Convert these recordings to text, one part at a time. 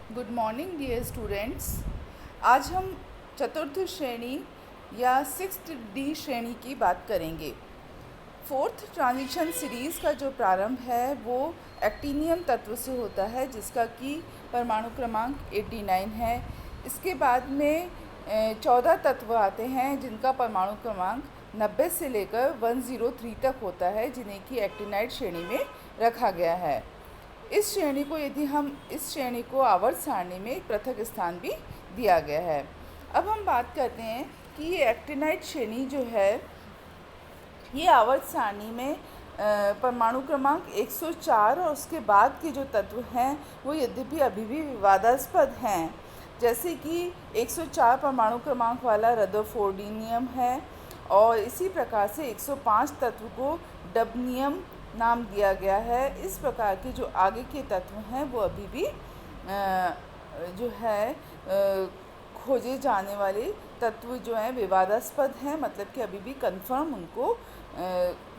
Good morning dear students. आज हम चतुर्थ श्रेणी या सिक्स्थ डी श्रेणी की बात करेंगे। फोर्थ ट्रांजिशन सीरीज़ का जो प्रारंभ है वो एक्टिनियम तत्व से होता है, जिसका कि परमाणु क्रमांक 89 है। इसके बाद में 14 तत्व आते हैं जिनका परमाणु क्रमांक 90 से लेकर 103 तक होता है, जिन्हें कि एक्टिनाइड श्रेणी में रखा गया है। इस श्रेणी को आवर्त सारणी में एक पृथक स्थान भी दिया गया है। अब हम बात करते हैं कि ये एक्टिनाइड श्रेणी जो है, ये आवर्त सारणी में परमाणु क्रमांक 104 और उसके बाद के जो तत्व हैं वो यद्यपि अभी भी विवादास्पद हैं। जैसे कि 104 परमाणु क्रमांक वाला रदरफोर्डियम है, और इसी प्रकार से 105 तत्व को डबनियम नाम दिया गया है। इस प्रकार के जो आगे के तत्व हैं वो अभी भी जो है खोजे जाने वाले तत्व जो हैं विवादास्पद हैं, मतलब कि अभी भी कंफर्म उनको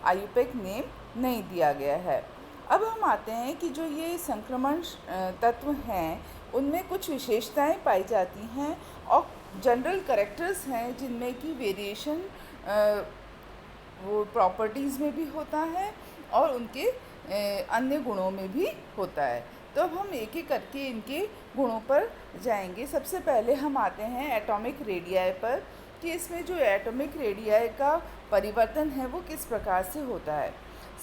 आयुपेक नेम नहीं दिया गया है। अब हम आते हैं कि जो ये संक्रमण तत्व हैं उनमें कुछ विशेषताएं पाई जाती हैं और जनरल कैरेक्टर्स हैं जिनमें कि वेरिएशन वो प्रॉपर्टीज़ में भी होता है और उनके अन्य गुणों में भी होता है। तो अब हम एक एक करके इनके गुणों पर जाएंगे। सबसे पहले हम आते हैं एटॉमिक रेडियाई पर, कि इसमें जो एटॉमिक रेडियाई का परिवर्तन है वो किस प्रकार से होता है।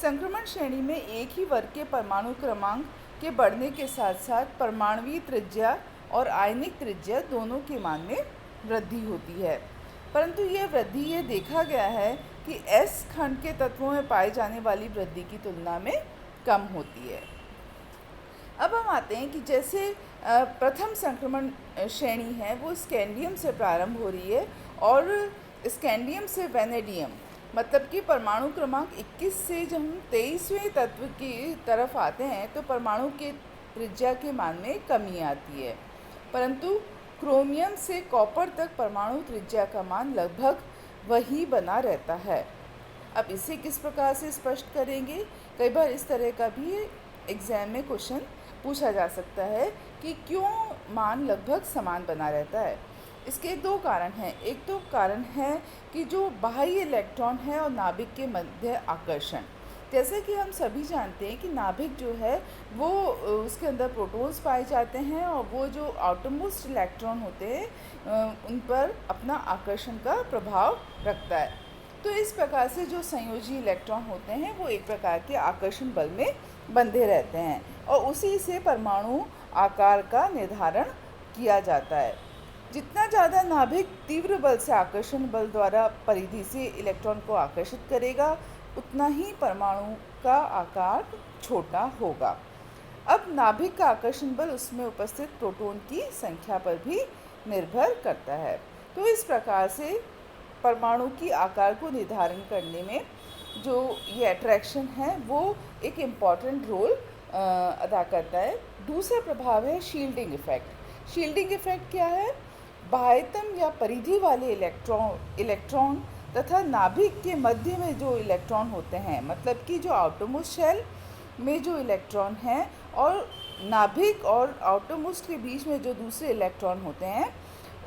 संक्रमण श्रेणी में एक ही वर्ग के परमाणु क्रमांक के बढ़ने के साथ साथ परमाणुवीय त्रिज्या और आयनिक त्रिज्या दोनों के मान में वृद्धि होती है, परंतु यह वृद्धि ये देखा गया है कि एस खंड के तत्वों में पाई जाने वाली वृद्धि की तुलना में कम होती है। अब हम आते हैं कि जैसे प्रथम संक्रमण श्रेणी है वो स्कैंडियम से प्रारंभ हो रही है, और स्कैंडियम से वैनेडियम, मतलब कि परमाणु क्रमांक 21 से जब हम 23वें तत्व की तरफ आते हैं तो परमाणु के त्रिज्या के मान में कमी आती है, परंतु क्रोमियम से कॉपर तक परमाणु त्रिज्या का मान लगभग वही बना रहता है। अब इसे किस प्रकार से स्पष्ट करेंगे? कई बार इस तरह का भी एग्ज़ाम में क्वेश्चन पूछा जा सकता है कि क्यों मान लगभग समान बना रहता है। इसके दो कारण हैं। एक तो कारण है कि जो बाह्य इलेक्ट्रॉन है और नाभिक के मध्य आकर्षण। जैसे कि हम सभी जानते हैं कि नाभिक जो है वो उसके अंदर प्रोटॉन्स पाए जाते हैं और वो जो आउटरमोस्ट इलेक्ट्रॉन होते हैं उन पर अपना आकर्षण का प्रभाव रखता है। तो इस प्रकार से जो संयोजी इलेक्ट्रॉन होते हैं वो एक प्रकार के आकर्षण बल में बंधे रहते हैं और उसी से परमाणु आकार का निर्धारण किया जाता है। जितना ज़्यादा नाभिक तीव्र बल से आकर्षण बल द्वारा परिधि से इलेक्ट्रॉन को आकर्षित करेगा, उतना ही परमाणु का आकार छोटा होगा। अब नाभिक का आकर्षण बल उसमें उपस्थित प्रोटॉन की संख्या पर भी निर्भर करता है। तो इस प्रकार से परमाणु की आकार को निर्धारण करने में जो ये अट्रैक्शन है वो एक इम्पॉर्टेंट रोल अदा करता है। दूसरा प्रभाव है शील्डिंग इफेक्ट। शील्डिंग इफेक्ट क्या है? बाह्यतम या परिधि वाले इलेक्ट्रॉन तथा नाभिक के मध्य में जो इलेक्ट्रॉन होते हैं, मतलब कि जो आउटरमोस्ट शेल में जो इलेक्ट्रॉन हैं और नाभिक और आउटरमोस्ट के बीच में जो दूसरे इलेक्ट्रॉन होते हैं,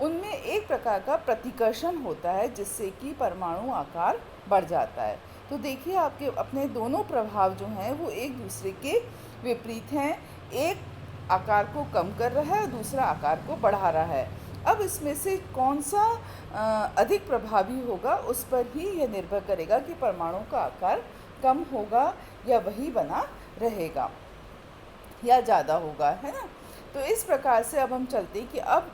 उनमें एक प्रकार का प्रतिकर्षण होता है जिससे कि परमाणु आकार बढ़ जाता है। तो देखिए आपके अपने दोनों प्रभाव जो हैं वो एक दूसरे के विपरीत हैं। एक आकार को कम कर रहा है और दूसरा आकार को बढ़ा रहा है। अब इसमें से कौन सा अधिक प्रभावी होगा उस पर ही यह निर्भर करेगा कि परमाणु का आकार कम होगा या वही बना रहेगा या ज़्यादा होगा, है ना। तो इस प्रकार से अब हम चलते हैं कि अब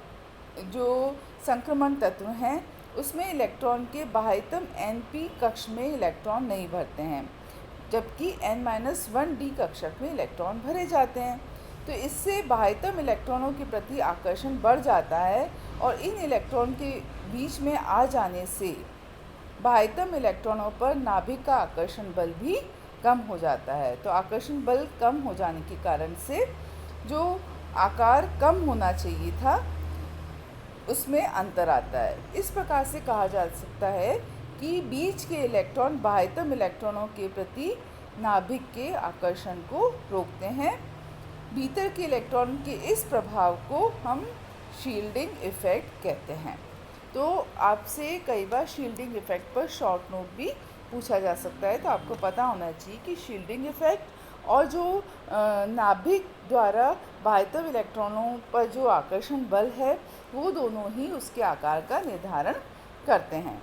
जो संक्रमण तत्व हैं उसमें इलेक्ट्रॉन के बाह्यतम np कक्ष में इलेक्ट्रॉन नहीं भरते हैं, जबकि n-1d कक्षक में इलेक्ट्रॉन भरे जाते हैं। तो इससे बाह्यतम इलेक्ट्रॉनों के प्रति आकर्षण बढ़ जाता है और इन इलेक्ट्रॉन के बीच में आ जाने से बाह्यतम इलेक्ट्रॉनों पर नाभिक का आकर्षण बल भी कम हो जाता है। तो आकर्षण बल कम हो जाने के कारण से जो आकार कम होना चाहिए था उसमें अंतर आता है। इस प्रकार से कहा जा सकता है कि बीच के इलेक्ट्रॉन बाह्यतम इलेक्ट्रॉनों के प्रति नाभिक के आकर्षण को रोकते हैं भीतर के इलेक्ट्रॉन के इस प्रभाव को हम शील्डिंग इफ़ेक्ट कहते हैं। तो आपसे कई बार शील्डिंग इफ़ेक्ट पर शॉर्ट नोट भी पूछा जा सकता है, तो आपको पता होना चाहिए कि शील्डिंग इफ़ेक्ट और जो नाभिक द्वारा बाह्यतम इलेक्ट्रॉनों पर जो आकर्षण बल है वो दोनों ही उसके आकार का निर्धारण करते हैं।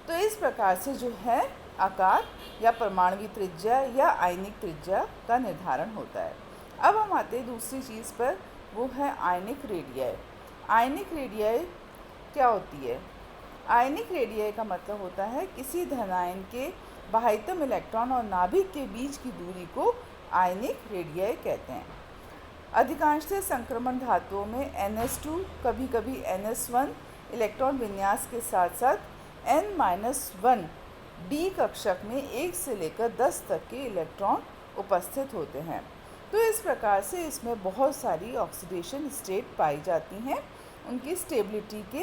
तो इस प्रकार से जो है आकार या परमाणु त्रिज्या या आयनिक त्रिज्या का निर्धारण होता है। अब हम आते हैं दूसरी चीज़ पर, वो है आयनिक रेडियाई। आयनिक रेडियाई क्या होती है? आयनिक रेडियाई का मतलब होता है किसी धनायन के बाह्यतम इलेक्ट्रॉन और नाभिक के बीच की दूरी को आयनिक रेडियाई कहते हैं। अधिकांशतः संक्रमण धातुओं में NS2 कभी कभी NS1 इलेक्ट्रॉन विन्यास के साथ साथ N-1 D कक्षक में 1 से लेकर 10 तक के इलेक्ट्रॉन उपस्थित होते हैं। तो इस प्रकार से इसमें बहुत सारी ऑक्सीडेशन स्टेट पाई जाती हैं, उनकी स्टेबिलिटी के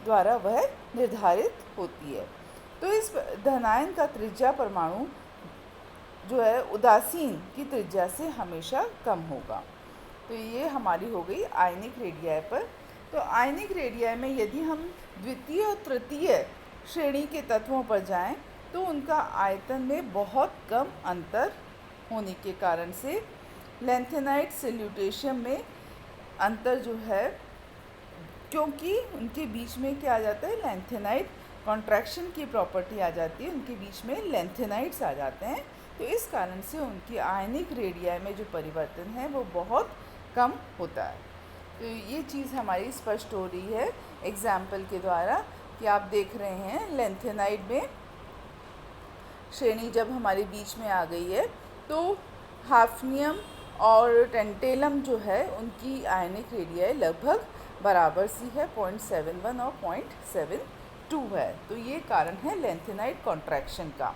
द्वारा वह निर्धारित होती है। तो इस धनायन का त्रिज्या परमाणु जो है उदासीन की त्रिज्या से हमेशा कम होगा। तो ये हमारी हो गई आयनिक रेडियाई पर। तो आयनिक रेडियाई में यदि हम द्वितीय और तृतीय श्रेणी के तत्वों पर जाएं तो उनका आयतन में बहुत कम अंतर होने के कारण से लैंथेनाइट सैल्यूटेशियम में अंतर जो है, क्योंकि उनके बीच में क्या आ जाता है, लैंथेनाइट कॉन्ट्रैक्शन की प्रॉपर्टी आ जाती है, उनके बीच में लैंथेनाइट्स आ जाते हैं। तो इस कारण से उनकी आयनिक रेडियाई में जो परिवर्तन है वो बहुत कम होता है। तो ये चीज़ हमारी स्पष्ट हो रही है एग्जाम्पल के द्वारा कि आप देख रहे हैं लैंथेनाइट में श्रेणी जब हमारे बीच में आ गई है तो हाफनियम और टेंटेलम जो है उनकी आयनिक रेडियाई लगभग बराबर सी है, 0.71 और 0.72 है। तो ये कारण है लैंथेनाइट कॉन्ट्रैक्शन का।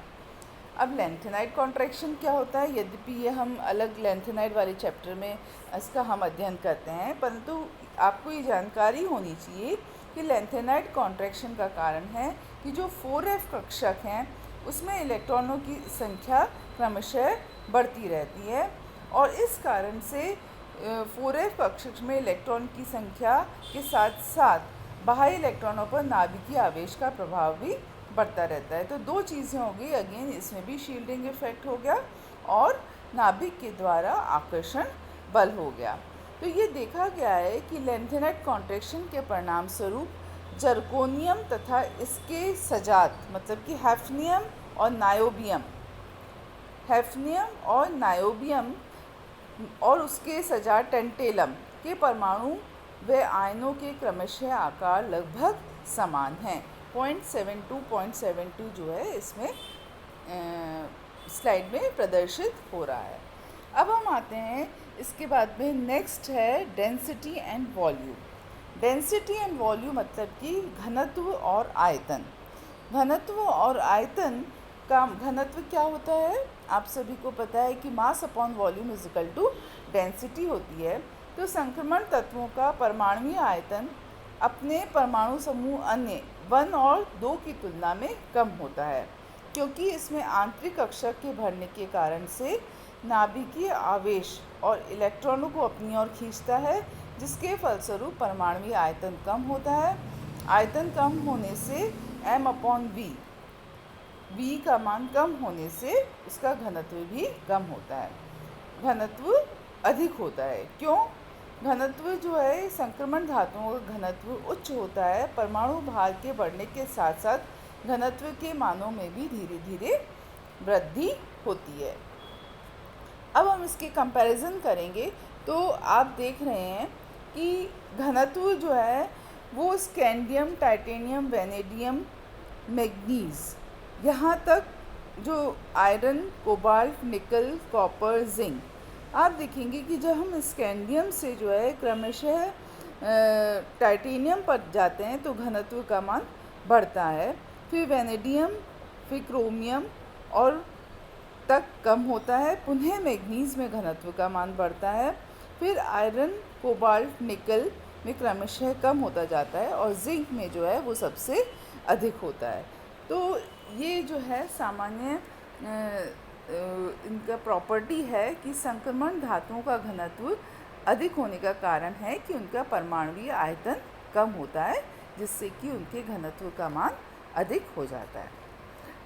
अब लैंथेनाइट कॉन्ट्रैक्शन क्या होता है, यद्यपि ये हम अलग लैंथेनाइट वाले चैप्टर में इसका हम अध्ययन करते हैं, परंतु आपको ये जानकारी होनी चाहिए कि लैंथेनाइट कॉन्ट्रैक्शन का कारण है कि जो 4f कक्षक हैं उसमें इलेक्ट्रॉनों की संख्या क्रमशः बढ़ती रहती है और इस कारण से 4f कक्षक में इलेक्ट्रॉन की संख्या के साथ साथ बाह्य इलेक्ट्रॉनों पर नाभिकीय आवेश का प्रभाव भी बढ़ता रहता है। तो दो चीज़ें हो गई, अगेन इसमें भी शील्डिंग इफेक्ट हो गया और नाभिक के द्वारा आकर्षण बल हो गया। तो ये देखा गया है कि लैंथेनाइट कॉन्ट्रैक्शन के परिणाम स्वरूप जर्कोनियम तथा इसके सजात मतलब कि हैफनियम और नायोबियम और उसके सजात टेंटेलम के परमाणु व आयनों के क्रमशः आकार लगभग समान हैं। 0.72 जो है इसमें स्लाइड में प्रदर्शित हो रहा है। अब हम आते हैं इसके बाद में नेक्स्ट है density and volume. Density and volume मतलब कि घनत्व और आयतन। घनत्व और आयतन का घनत्व क्या होता है, आप सभी को पता है कि mass upon volume is equal to density होती है। तो संक्रमण तत्वों का परमाणुीय आयतन अपने परमाणु समूह अन्य 1 और 2 की तुलना में कम होता है, क्योंकि इसमें आंतरिक कक्षक के भरने के कारण से नाभिकीय आवेश और इलेक्ट्रॉनों को अपनी ओर खींचता है, जिसके फलस्वरूप परमाणुीय आयतन कम होता है। आयतन कम होने से v का मान कम होने से उसका घनत्व भी कम होता है, घनत्व अधिक होता है। क्यों? घनत्व जो है संक्रमण धातुओं का घनत्व उच्च होता है, परमाणु भार के बढ़ने के साथ साथ घनत्व के मानों में भी धीरे धीरे वृद्धि होती है। अब हम इसके कंपैरिजन करेंगे तो आप देख रहे हैं कि घनत्व जो है वो स्कैंडियम, टाइटेनियम, वेनेडियम, मैग्नीज, यहाँ तक जो आयरन, कोबाल्ट, निकल, कॉपर, जिंक, आप देखेंगे कि जब हम स्कैंडियम से जो है क्रमशः टाइटेनियम पर जाते हैं तो घनत्व का मान बढ़ता है, फिर वेनेडियम, फिर क्रोमियम और तक कम होता है, पुनः मैग्नीज में घनत्व का मान बढ़ता है, फिर आयरन, कोबाल्ट, निकल में क्रमशः कम होता जाता है और जिंक में जो है वो सबसे अधिक होता है। तो ये जो है सामान्य इनका प्रॉपर्टी है कि संक्रमण धातुओं का घनत्व अधिक होने का कारण है कि उनका परमाणुीय आयतन कम होता है, जिससे कि उनके घनत्व का मान अधिक हो जाता है।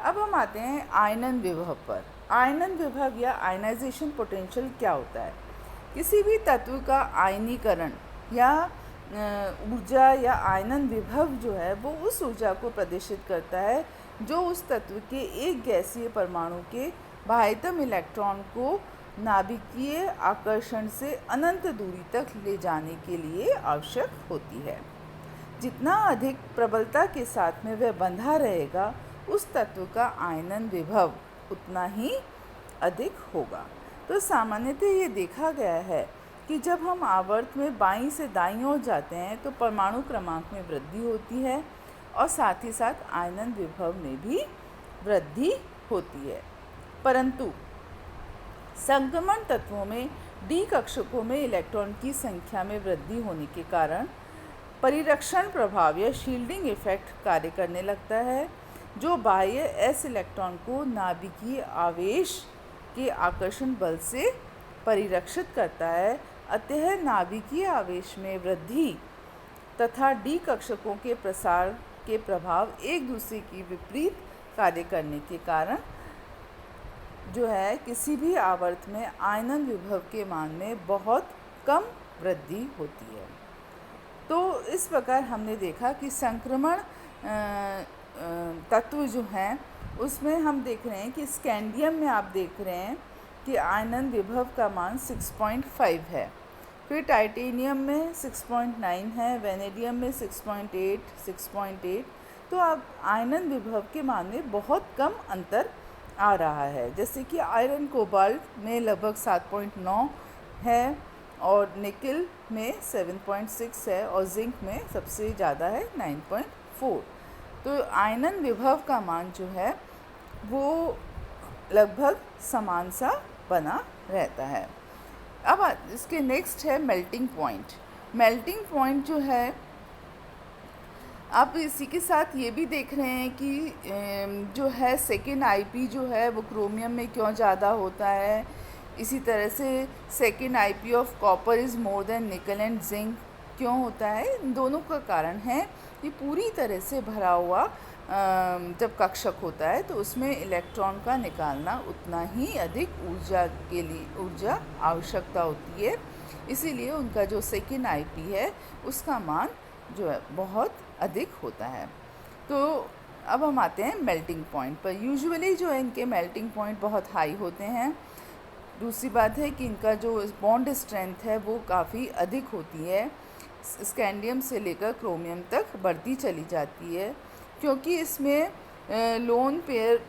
अब हम आते हैं आयनन विभव पर। आयनन विभव या आयनाइजेशन पोटेंशियल क्या होता है? किसी भी तत्व का आयनीकरण या ऊर्जा या आयनन विभव जो है वो उस ऊर्जा को प्रदर्शित करता है जो उस तत्व के एक गैसीय परमाणु के बाह्यतम इलेक्ट्रॉन को नाभिकीय आकर्षण से अनंत दूरी तक ले जाने के लिए आवश्यक होती है। जितना अधिक प्रबलता के साथ में वह बंधा रहेगा, उस तत्व का आयनन विभव उतना ही अधिक होगा। तो सामान्यतः ये देखा गया है कि जब हम आवर्त में बाईं से दाईं ओर जाते हैं तो परमाणु क्रमांक में वृद्धि होती है और साथ ही साथ आयनन विभव में भी वृद्धि होती है। परंतु संक्रमण तत्वों में डी कक्षकों में इलेक्ट्रॉन की संख्या में वृद्धि होने के कारण परिरक्षण प्रभाव या शील्डिंग इफेक्ट कार्य करने लगता है, जो बाह्य एस इलेक्ट्रॉन को नाभिकीय आवेश के आकर्षण बल से परिरक्षित करता है। अतः नाभिकीय आवेश में वृद्धि तथा डी कक्षकों के प्रसार के प्रभाव एक दूसरे की विपरीत कार्य करने के कारण जो है किसी भी आवर्त में आयनन विभव के मान में बहुत कम वृद्धि होती है। तो इस प्रकार हमने देखा कि संक्रमण तत्व जो हैं उसमें हम देख रहे हैं कि स्कैंडियम में आप देख रहे हैं कि आयनन विभव का मान 6.5 है, फिर टाइटेनियम में 6.9 है, वेनेडियम में 6.8। तो अब आयनन विभव के मान में बहुत कम अंतर आ रहा है। जैसे कि आयरन कोबाल्ट में लगभग 7.9 है और निकल में 7.6 है और जिंक में सबसे ज़्यादा है 9.4। तो आयनन विभव का मान जो है वो लगभग समान सा बना रहता है। अब इसके नेक्स्ट है मेल्टिंग पॉइंट। मेल्टिंग पॉइंट जो है आप इसी के साथ ये भी देख रहे हैं कि जो है सेकेंड आईपी जो है वो क्रोमियम में क्यों ज़्यादा होता है। इसी तरह से second IP of copper is more than निकल एंड जिंक क्यों होता है। इन दोनों का कारण है कि पूरी तरह से भरा हुआ जब कक्षक होता है तो उसमें इलेक्ट्रॉन का निकालना उतना ही अधिक ऊर्जा आवश्यकता होती है, इसीलिए उनका जो सेकेंड आईपी है उसका मान जो है बहुत अधिक होता है। तो अब हम आते हैं मेल्टिंग पॉइंट पर। यूजुअली जो है इनके मेल्टिंग पॉइंट बहुत हाई होते हैं। दूसरी बात है कि इनका जो बॉन्ड स्ट्रेंथ है वो काफ़ी अधिक होती है, स्कैंडियम से लेकर क्रोमियम तक बढ़ती चली जाती है, क्योंकि इसमें lone pair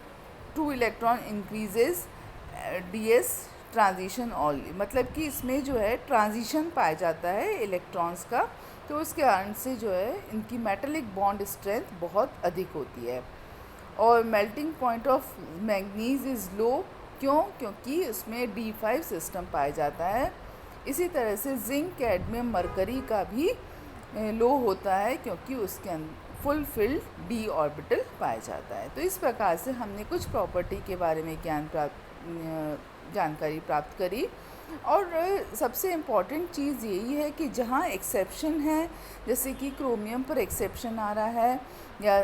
two electron increases DS transition only, मतलब कि इसमें जो है ट्रांजिशन पाया जाता है इलेक्ट्रॉन्स का, तो उसके कारण से जो है इनकी मेटालिक बॉन्ड स्ट्रेंथ बहुत अधिक होती है। और melting point of manganese is low, क्योंकि उसमें D5 सिस्टम पाया जाता है। इसी तरह से जिंक, कैडमियम, मरकरी का भी लो होता है, क्योंकि उसके अंदर फुल फिल्ड D ऑर्बिटल पाया जाता है। तो इस प्रकार से हमने कुछ प्रॉपर्टी के बारे में जानकारी प्राप्त करी। और सबसे इम्पॉर्टेंट चीज़ यही है कि जहाँ एक्सेप्शन है, जैसे कि क्रोमियम पर एक्सेप्शन आ रहा है या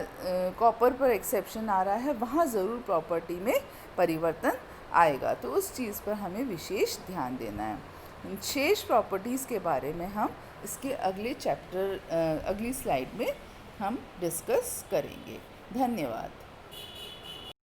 कॉपर पर एक्सेप्शन आ रहा है, वहाँ ज़रूर प्रॉपर्टी में परिवर्तन आएगा, तो उस चीज़ पर हमें विशेष ध्यान देना है। शेष प्रॉपर्टीज़ के बारे में हम इसके अगले चैप्टर अगली स्लाइड में हम डिस्कस करेंगे। धन्यवाद।